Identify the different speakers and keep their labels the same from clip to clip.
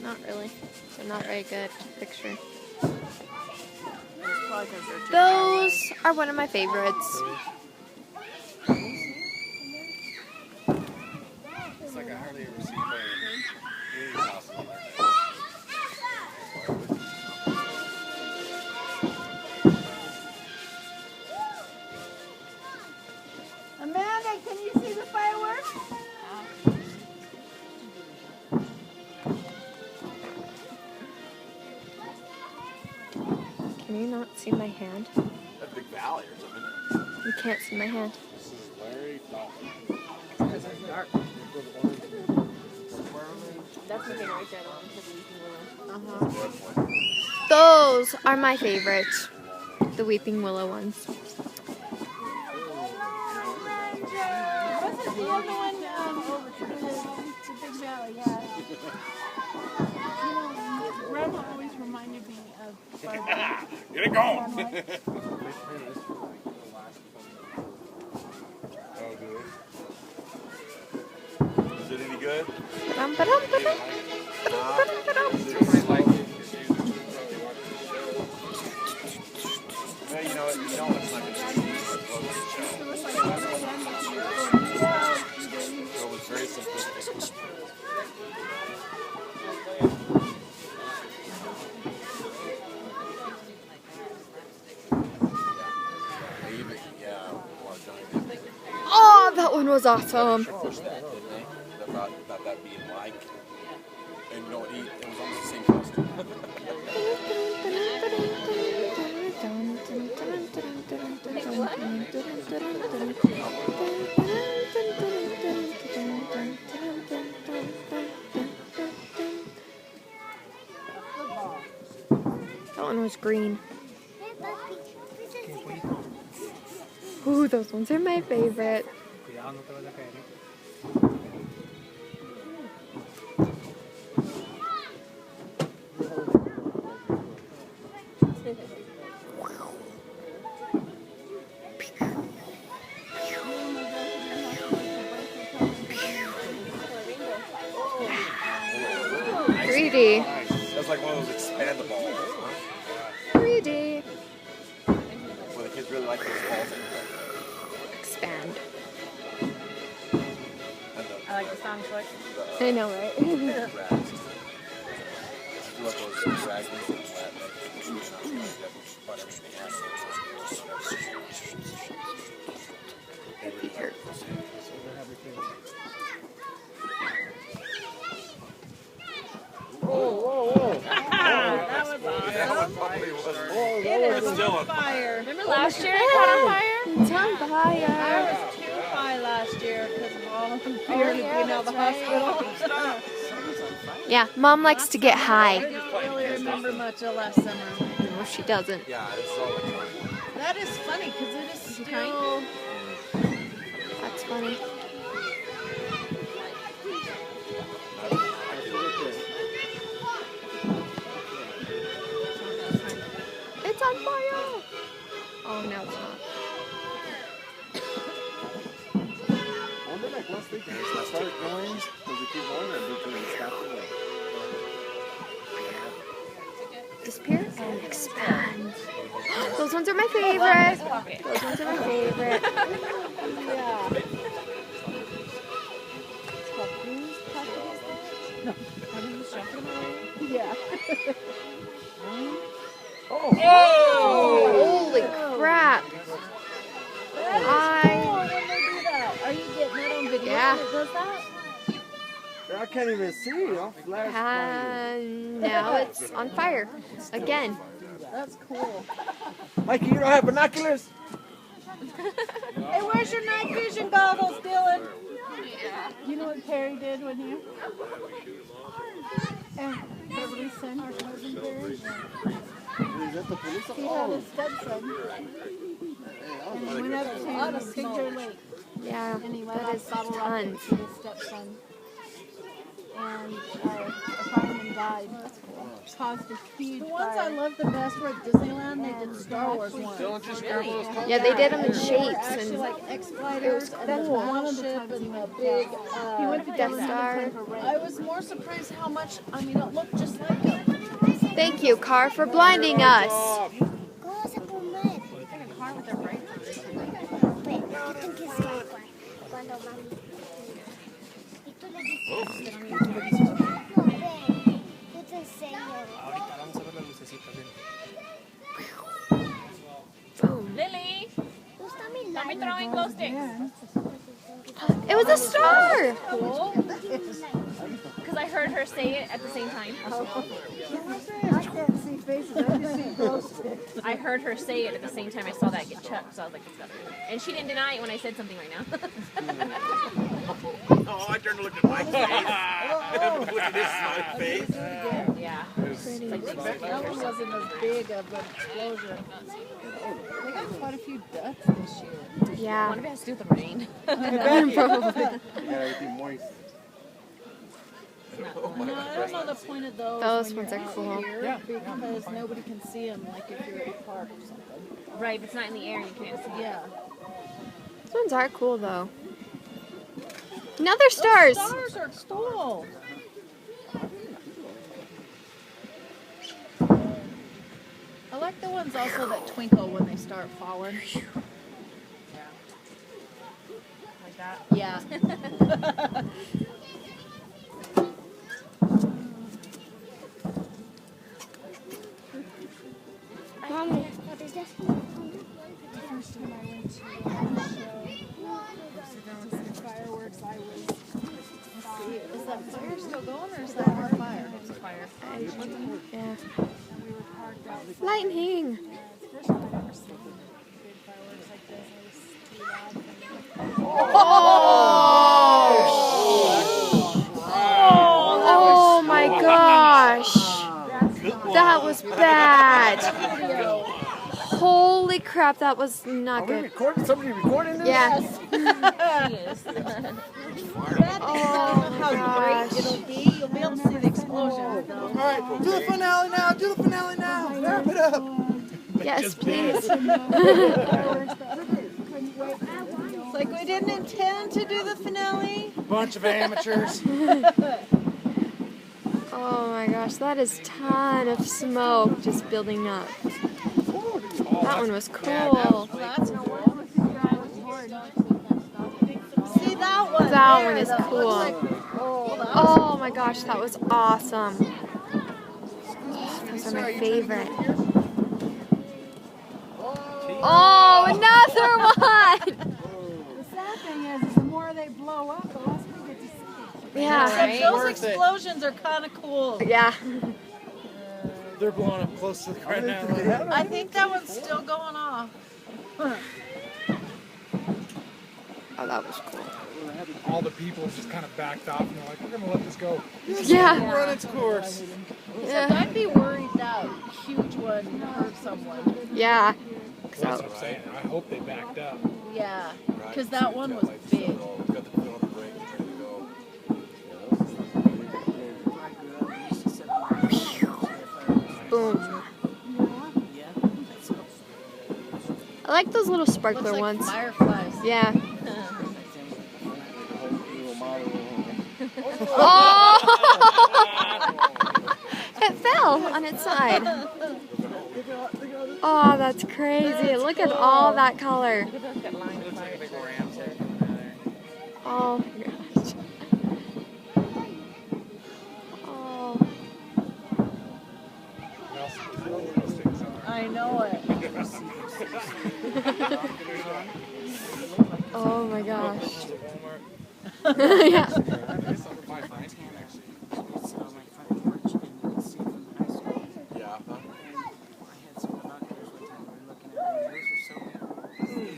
Speaker 1: Not really. They're not very good picture. Those are one of my favorites.
Speaker 2: It's like I hardly ever see Amanda,
Speaker 3: can you see the fireworks?
Speaker 1: Can you not see my hand?
Speaker 2: That's Big Valley or something.
Speaker 1: You can't see my hand.
Speaker 2: This is Larry Dolphin.
Speaker 3: Because it's dark.
Speaker 1: That's my favorite right
Speaker 3: Uh-huh.
Speaker 1: Those are my favorite. The Weeping Willow ones.
Speaker 3: Wasn't the other one over to the Big Valley? Yeah. Grandma always reminded me of Barbara.
Speaker 2: Get it going! Oh, dude. Is it any good? Well, you know it's not going to be so it was very simplistic.
Speaker 1: Oh, that one was awesome.
Speaker 2: Push that, didn't they? About that being like, and you know what? It was almost the same costume.
Speaker 1: That one was green. Ooh, those ones are my favorite. Greedy.
Speaker 2: That's like one of those expandables.
Speaker 1: 3D.
Speaker 2: Where the kids really like those balls.
Speaker 1: Expand.
Speaker 3: I like the song choice.
Speaker 1: I know, right?
Speaker 2: Rags. You love those rags and flat.
Speaker 1: Here.
Speaker 3: That was awesome.
Speaker 2: That one probably was.
Speaker 3: It is
Speaker 2: Still
Speaker 3: on
Speaker 2: on
Speaker 3: fire.
Speaker 4: Remember last year it caught on fire?
Speaker 1: It's on fire.
Speaker 3: I was too high last year because of all the fear of being out of the hospital.
Speaker 1: Yeah, Mom likes to get
Speaker 3: I
Speaker 1: high.
Speaker 3: don't really remember much of last summer.
Speaker 1: No, she doesn't.
Speaker 2: Yeah, it's all like.
Speaker 3: That is funny because it is still.
Speaker 1: That's funny. It's on fire! Oh, no, it's not.
Speaker 5: Wonder like once they start going, does it keep going or does it stop there?
Speaker 1: Disappear and expand. Those ones are my favorite. Those ones are my favorite.
Speaker 3: Yeah. Yeah.
Speaker 1: Oh! Holy crap!
Speaker 3: That is cool when they do that. Are you getting that on video?
Speaker 1: Yeah.
Speaker 3: When it does that?
Speaker 5: I can't even see. I'll flash
Speaker 1: And now it's on fire. Again.
Speaker 3: That's cool.
Speaker 5: Mikey, you don't have binoculars?
Speaker 3: Hey, where's your night vision goggles, Dylan? You know what Perry did when he... And Beverly sent her cousin Perry.
Speaker 5: Is that the police?
Speaker 3: He had his stepson. And he went up to Picture Lake.
Speaker 1: Yeah,
Speaker 3: And he went
Speaker 1: that
Speaker 3: off
Speaker 1: is
Speaker 3: Bottle
Speaker 1: tons.
Speaker 3: Rocket to his stepson. And a fireman got died. Caused a huge The ones I loved the best were at Disneyland. They did Star Wars ones.
Speaker 5: Dylan just scrambled those coffee.
Speaker 1: Yeah, they did them in shapes
Speaker 3: Actually,
Speaker 1: and
Speaker 3: like X-Fighters and the battleship and the big.
Speaker 1: he went to Death Star.
Speaker 3: I was more surprised how much. I mean, it looked just like them.
Speaker 1: Thank you, Car, for blinding us.
Speaker 6: Cosa por ver. Ve, ¿qué te quieres dar cuando mami? Y tú le dices, no, ve, yo te enseño.
Speaker 4: Lily,
Speaker 6: Gusta mi
Speaker 4: let me
Speaker 6: lana.
Speaker 4: throwing glow sticks.
Speaker 1: It was a star.
Speaker 4: Cool. Because I heard her say it at the same time.
Speaker 3: I can't see faces. I just see glow sticks.
Speaker 4: I heard her say it at the same time I saw that get chucked, so I was like, it's gotta be. And she didn't deny it when I said something right now.
Speaker 2: Oh, I turned to look at my face. Look at this smiley face.
Speaker 4: Yeah.
Speaker 3: That one wasn't as big of an explosion. They got quite a few ducks this year.
Speaker 1: Yeah.
Speaker 4: One of it has to do with the rain.
Speaker 1: Probably.
Speaker 5: You got everything moist.
Speaker 3: No, I don't know the point of those.
Speaker 1: Those
Speaker 3: when
Speaker 1: ones
Speaker 3: you're
Speaker 1: are
Speaker 3: out
Speaker 1: cool.
Speaker 3: here because nobody can see them, like if you're at a park or something.
Speaker 4: Right, if it's not in the air, you can't see it.
Speaker 3: Yeah.
Speaker 1: These ones are cool though. Another stars.
Speaker 3: Stars are cool. I like the ones also that twinkle when they start falling.
Speaker 4: Like that.
Speaker 3: Yeah.
Speaker 6: What is this?
Speaker 7: The first time I went to a show, fireworks, I was.
Speaker 3: Is that fire still going or is that our fire?
Speaker 4: It's a fire.
Speaker 1: Yeah.
Speaker 7: We were parked out.
Speaker 1: Lightning.
Speaker 7: First time I've ever seen big fireworks like this. I was too loud.
Speaker 1: Oh my gosh. That was bad. Holy crap, that was not
Speaker 5: Are we
Speaker 1: good.
Speaker 5: recording? Somebody recording this?
Speaker 1: Yeah.
Speaker 4: She is.
Speaker 3: Oh
Speaker 1: my gosh.
Speaker 3: great it'll be. You'll be able to see the explosions though.
Speaker 5: All right, do the finale now. Do the finale now. Wrap it up.
Speaker 1: Yes, please.
Speaker 3: It's like we didn't intend to do the finale.
Speaker 5: Bunch of amateurs.
Speaker 1: Oh my gosh, that is a ton of smoke just building up. That one was cool.
Speaker 3: That's cool. See that one?
Speaker 1: That
Speaker 3: there,
Speaker 1: one is
Speaker 3: that looks
Speaker 1: cool.
Speaker 3: like- oh, that was
Speaker 1: Oh my gosh, that was awesome. Oh, those are my favorite. Oh, another one!
Speaker 7: The sad thing is the more they blow up, the less we get to see.
Speaker 1: Yeah.
Speaker 4: Right?
Speaker 3: Those
Speaker 5: Worth it.
Speaker 3: explosions are kind of cool.
Speaker 1: Yeah.
Speaker 5: They're blowing up close to the ground now.
Speaker 3: I think that one's still going off.
Speaker 1: Oh, that was cool.
Speaker 8: All the people just kind of backed off and they're like, we're going to let this go.
Speaker 1: Yeah.
Speaker 5: Run its course.
Speaker 1: Yeah.
Speaker 3: I'd be worried that huge one hurt someone.
Speaker 1: Yeah.
Speaker 8: That's
Speaker 1: So,
Speaker 8: what I'm saying. I hope they backed up.
Speaker 3: Yeah, because that one was big.
Speaker 2: Got the fill on the brake, ready to go.
Speaker 1: boom. I like those little sparkler
Speaker 3: Looks like
Speaker 1: ones.
Speaker 3: fireflies.
Speaker 1: Yeah. Oh! It fell on its side. Oh, that's crazy. Look at all that color. Oh my gosh. Oh.
Speaker 3: I know it.
Speaker 1: Oh my gosh. Yeah.
Speaker 2: Yeah.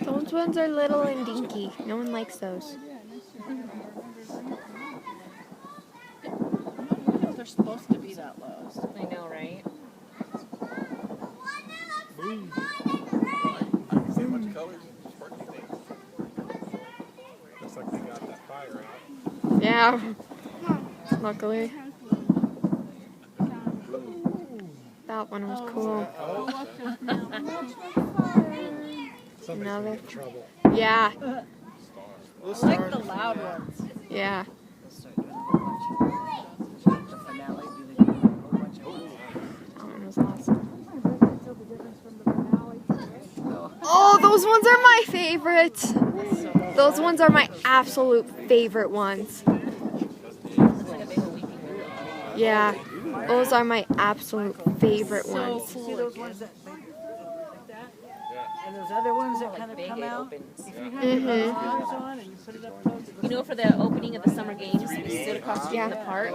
Speaker 1: Those ones are little and dinky. No one likes those.
Speaker 3: They're supposed to be that low.
Speaker 4: I know, right?
Speaker 2: I can see a bunch of colors. Sparkly things.
Speaker 8: Looks like they got that fire out.
Speaker 1: Yeah. Luckily. That one was cool.
Speaker 8: Somebody's
Speaker 1: Another.
Speaker 8: gonna get in trouble.
Speaker 1: Yeah,
Speaker 3: I like the loud ones.
Speaker 1: yeah. That one was awesome. Oh, those ones are my favorite. Those ones are my absolute favorite ones. Yeah, those are my absolute favorite
Speaker 3: So
Speaker 1: ones.
Speaker 3: cool. See those ones that like that? And those other ones that kind of
Speaker 4: Big
Speaker 3: come
Speaker 4: it
Speaker 3: out?
Speaker 4: opens.
Speaker 3: If you have your
Speaker 1: Mhm.
Speaker 3: arms on and you put it up close, it
Speaker 4: You know, for the opening of the summer games, we stood across the street in the park.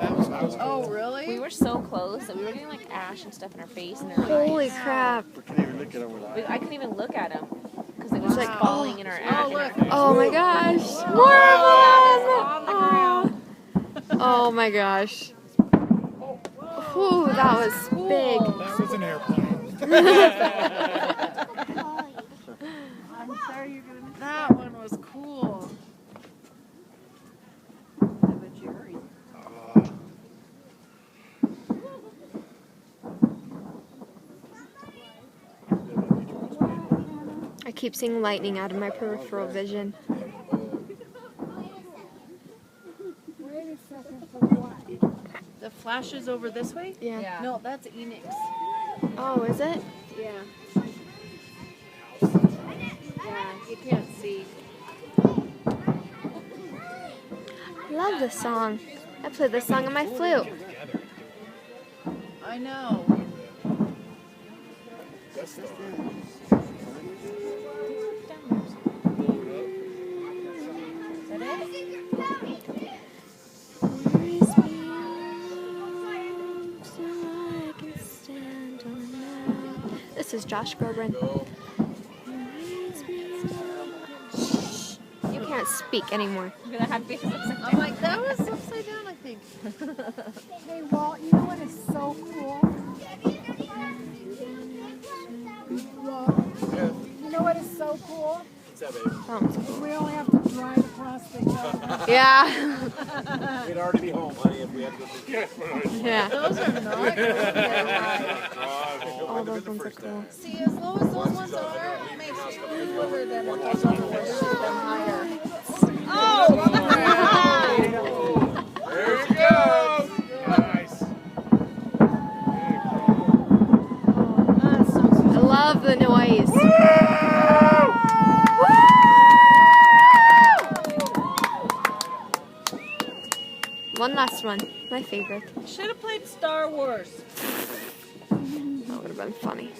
Speaker 3: oh, really?
Speaker 4: We were so close that we were getting like ash and stuff in our face and our
Speaker 1: Holy
Speaker 4: eyes.
Speaker 1: crap.
Speaker 5: We can't even look at them with eyes.
Speaker 4: I couldn't even look at them because it was
Speaker 1: Like,
Speaker 4: like falling in our ash.
Speaker 3: look.
Speaker 1: Oh my gosh. More of them. Oh my gosh. Whew, that was big.
Speaker 8: That was an airplane.
Speaker 3: I'm sorry you're gonna. That one was cool.
Speaker 1: I keep seeing lightning out of my peripheral vision.
Speaker 3: The flashes over this way?
Speaker 1: Yeah.
Speaker 3: No, that's Enix.
Speaker 1: Oh, is it?
Speaker 3: Yeah. Yeah, you can't see.
Speaker 1: Love this song. I play this song on my flute.
Speaker 3: I know.
Speaker 1: This is Josh Groban. You can't speak anymore.
Speaker 4: We're gonna have faces upside
Speaker 3: I'm
Speaker 4: down.
Speaker 3: like, that was upside down, I think.
Speaker 7: Hey, Walt, you know what is so cool? Walt, you know what is so cool?
Speaker 1: Sounds cool.
Speaker 7: We only have to drive across the hill.
Speaker 1: Yeah.
Speaker 2: We'd already be home, honey, if we had to go through.
Speaker 1: Yeah.
Speaker 3: Those are not
Speaker 1: All those ones are cool.
Speaker 3: See, as low as those ones are, it makes me feel cooler than the ones on the way them higher. Oh!
Speaker 2: There she goes!
Speaker 8: Nice.
Speaker 3: That's so sweet.
Speaker 1: I love the noise. One last one. My favorite.
Speaker 3: Should have played Star Wars.
Speaker 1: That would have been funny.